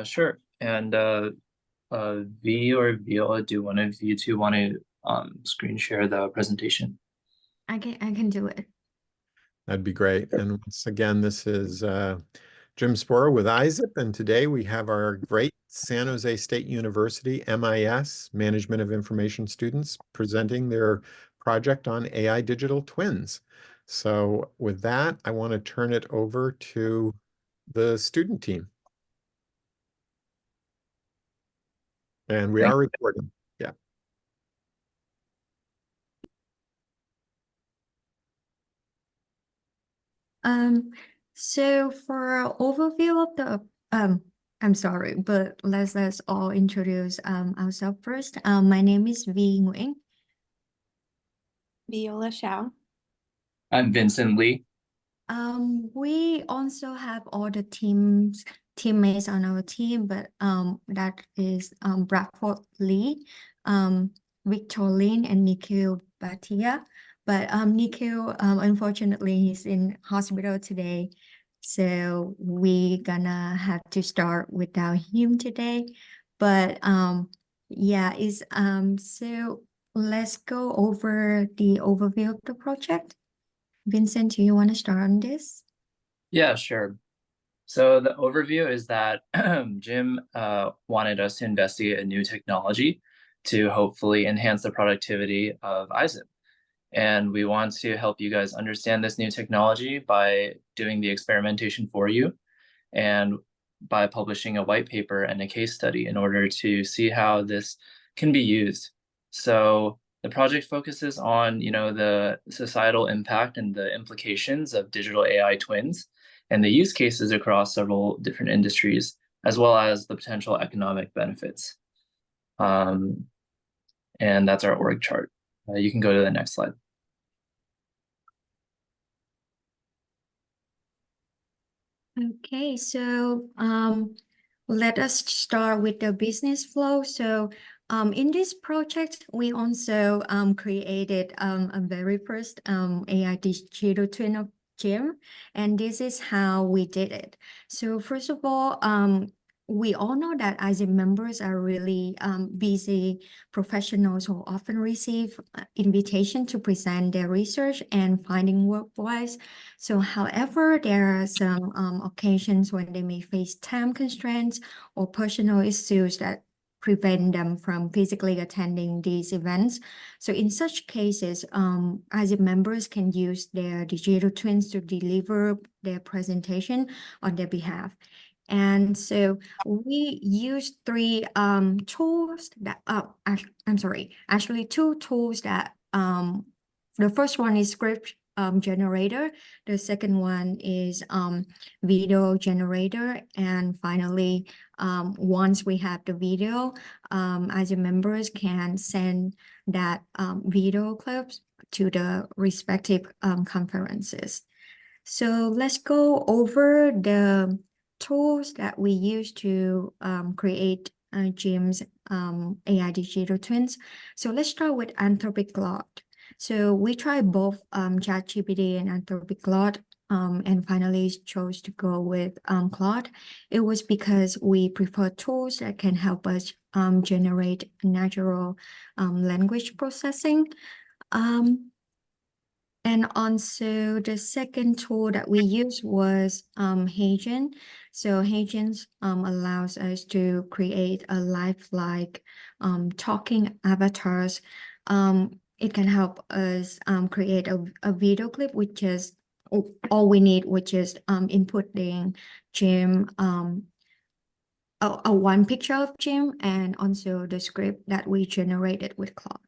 Sure. And V or Viola, do one of you two want to screen share the presentation? I can do it. That'd be great. And once again, this is Jim Spohrer with ISSIP, and today we have our great San Jose State University MIS, Management of Information students, presenting their project on AI digital twins. So with that, I want to turn it over to the student team. And we are recording. Yeah. So for an overview of the I'm sorry, but let's all introduce ourselves first. My name is V Nguyen. Viola Xiao. I'm Vincent Lee. We also have all the teammates on our team, but that is Bradford Lee, Victor Lin, and Nikhil Bhatia. But Nikhil, unfortunately, he's in hospital today, so we gonna have to start without him today. But yeah, is so let's go over the overview of the project. Vincent, do you want to start on this? Yeah, sure. So the overview is that Jim wanted us to investigate a new technology to hopefully enhance the productivity of ISSIP. And we want to help you guys understand this new technology by doing the experimentation for you and by publishing a white paper and a case study in order to see how this can be used. So the project focuses on, the societal impact and the implications of digital AI twins and the use cases across several different industries, as well as the potential economic benefits. And that's our org chart. You can go to the next slide. Okay, so let us start with the business flow. So in this project, we also created a very first AI digital twin of Jim, and this is how we did it. So first of all, we all know that ISSIP members are really busy professionals who often receive invitation to present their research and finding work-wise. So however, there are some occasions when they may face time constraints or personal issues that prevent them from physically attending these events. So in such cases, ISSIP members can use their digital twins to deliver their presentation on their behalf. And so we use three tools that I'm sorry, actually two tools that the first one is script generator, the second one is video generator, and finally once we have the video, as your members can send that video clips to the respective conferences. So let's go over the tools that we use to create Jim's AI digital twins. So let's start with Anthropic Claude. So we tried both ChatGPT and Anthropic Claude, and finally chose to go with Claude. It was because we prefer tools that can help us generate natural language processing. And also the second tool that we used was Hagen. So Hagen allows us to create a lifelike talking avatars. It can help us create a video clip, which is all we need, which is inputting Jim, a one picture of Jim, and also the script that we generated with Claude.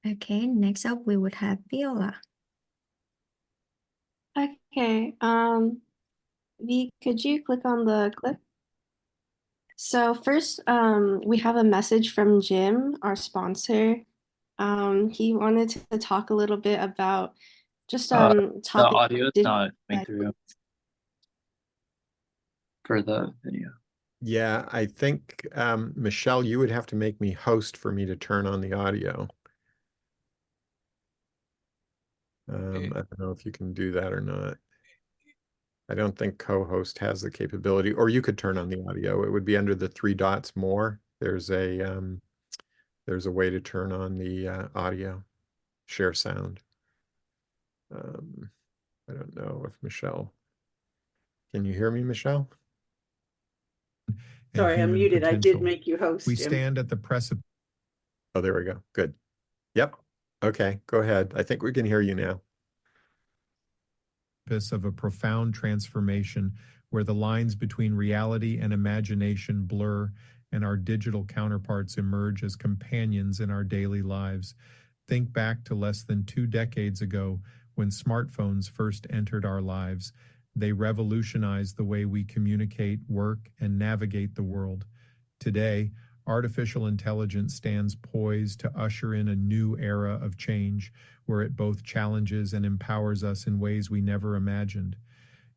Okay, next up we would have Viola. Okay, V, could you click on the clip? So first, we have a message from Jim, our sponsor. He wanted to talk a little bit about just The topic. audio is not coming through for the video. Yeah, I think, Michelle, you would have to make me host for me to turn on the audio. I don't know if you can do that or not. I don't think co-host has the capability, or you could turn on the audio. It would be under the three dots more. There's a way to turn on the audio, share sound. I don't know if Michelle, can you hear me, Michelle? Sorry, I'm muted. I did make you host, We Jim. stand at the precipice. Oh, there we go. Good. Yep. Okay, go ahead. I think we can hear you now. Of a profound transformation where the lines between reality and imagination blur and our digital counterparts emerge as companions in our daily lives. Think back to less than 2 decades ago when smartphones first entered our lives. They revolutionized the way we communicate, work, and navigate the world. Today, artificial intelligence stands poised to usher in a new era of change where it both challenges and empowers us in ways we never imagined.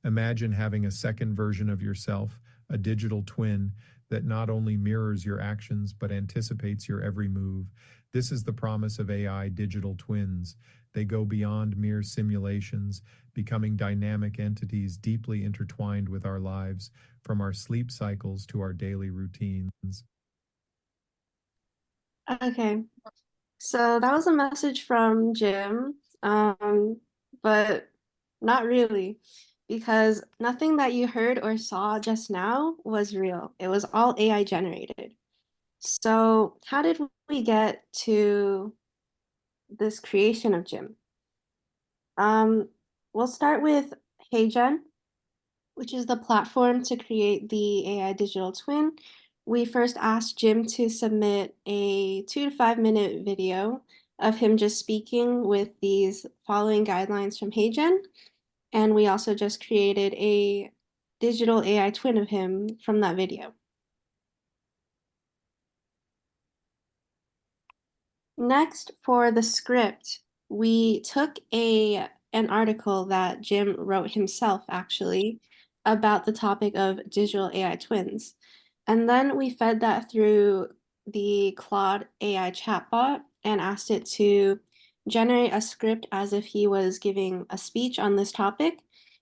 Imagine having a second version of yourself, a digital twin that not only mirrors your actions but anticipates your every move. This is the promise of AI digital twins. They go beyond mere simulations, becoming dynamic entities deeply intertwined with our lives, from our sleep cycles to our daily routines. Okay, so that was a message from Jim, but not really, because nothing that you heard or saw just now was real. It was all AI generated. So how did we get to this creation of Jim? We'll start with HeyGen, which is the platform to create the AI digital twin. We first asked Jim to submit a 2 to 5 minute video of him just speaking with these following guidelines from HeyGen. And we also just created a digital AI twin of him from that video. Next, for the script, we took an article that Jim wrote himself, actually, about the topic of digital AI twins. And then we fed that through the Claude AI chatbot and asked it to generate a script as if he was giving a speech on this topic,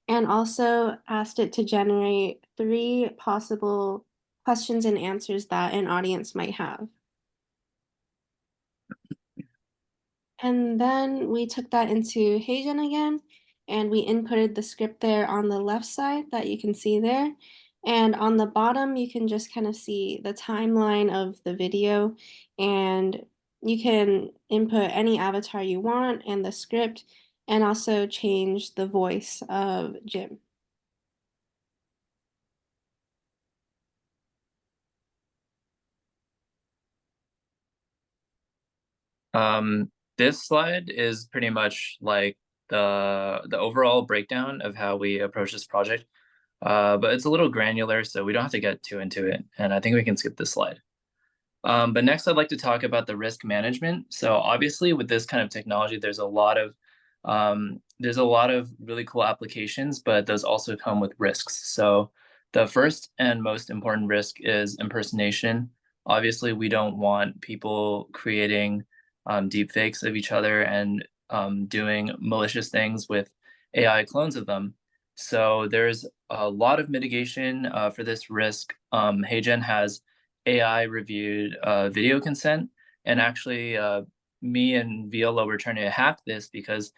and also asked it to generate 3 possible questions and answers that an audience might have. And then we took that into HeyGen again, and we inputted the script there on the left side that you can see there. And on the bottom, you can just kind of see the timeline of the video, and you can input any avatar you want and the script, and also change the voice of Jim. This slide is pretty much like the overall breakdown of how we approach this project, but it's a little granular, so we don't have to get too into it, and I think we can skip this slide. But next, I'd like to talk about the risk management. So obviously, with this kind of technology, there's a lot of really cool applications, but those also come with risks. So the first and most important risk is impersonation. Obviously, we don't want people creating deep fakes of each other and doing malicious things with AI clones of them. So there's a lot of mitigation for this risk. HeyGen has AI reviewed video consent, and actually me and Viola were trying to hack this because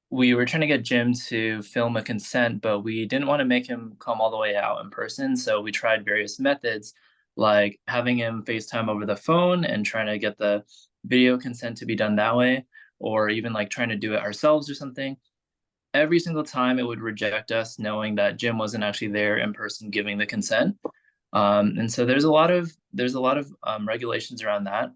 we were trying to get Jim to film a consent, but we didn't want to make him come all the way out in person. So we tried various methods, like having him FaceTime over the phone and trying to get the video consent to be done that way, or even like trying to do it ourselves or something. Every single time it would reject us, knowing that Jim wasn't actually there in person giving the consent. And so there's a lot of regulations around that.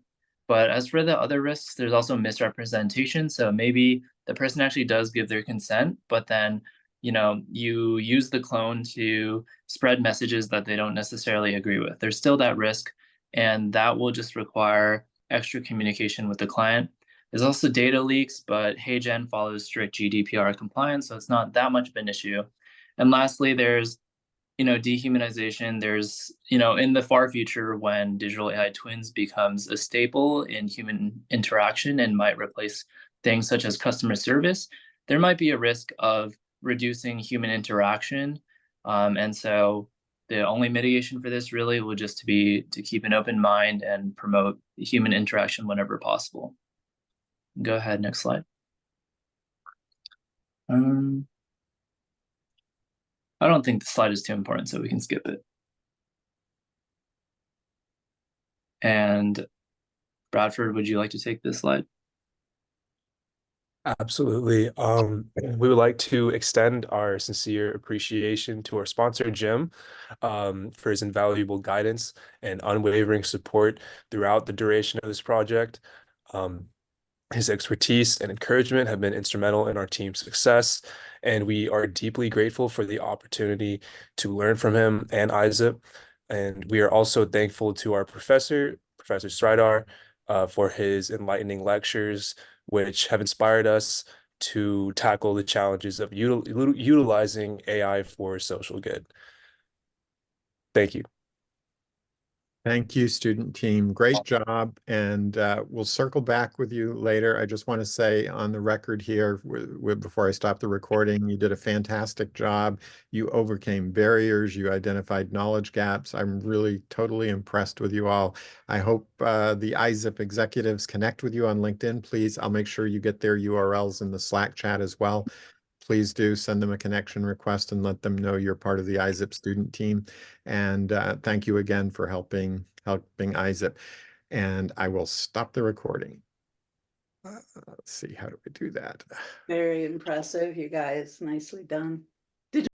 But as for the other risks, there's also misrepresentation. So maybe the person actually does give their consent, but then you use the clone to spread messages that they don't necessarily agree with. There's still that risk, and that will just require extra communication with the client. There's also data leaks, but HeyGen follows strict GDPR compliance, so it's not that much of an issue. And lastly, there's dehumanization. There's, in the far future, when digital AI twins becomes a staple in human interaction and might replace things such as customer service, there might be a risk of reducing human interaction. And so the only mitigation for this really will just be to keep an open mind and promote human interaction whenever possible. Go ahead, next slide. I don't think the slide is too important, so we can skip it. And Bradford, would you like to take this slide? Absolutely. We would like to extend our sincere appreciation to our sponsor, Jim, for his invaluable guidance and unwavering support throughout the duration of this project. His expertise and encouragement have been instrumental in our team's success, and we are deeply grateful for the opportunity to learn from him and ISSIP. And we are also thankful to our Professor Sridhar, for his enlightening lectures, which have inspired us to tackle the challenges of utilizing AI for social good. Thank you. Thank you, student team. Great job. And we'll circle back with you later. I just want to say on the record here, before I stop the recording, you did a fantastic job. You overcame barriers. You identified knowledge gaps. I'm really totally impressed with you all. I hope the ISSIP executives connect with you on LinkedIn. Please, I'll make sure you get their URLs in the Slack chat as well. Please do send them a connection request and let them know you're part of the ISSIP student team. And thank you again for helping ISSIP. And I will stop the recording. Let's see, how do we do that? Very impressive, you guys. Nicely done.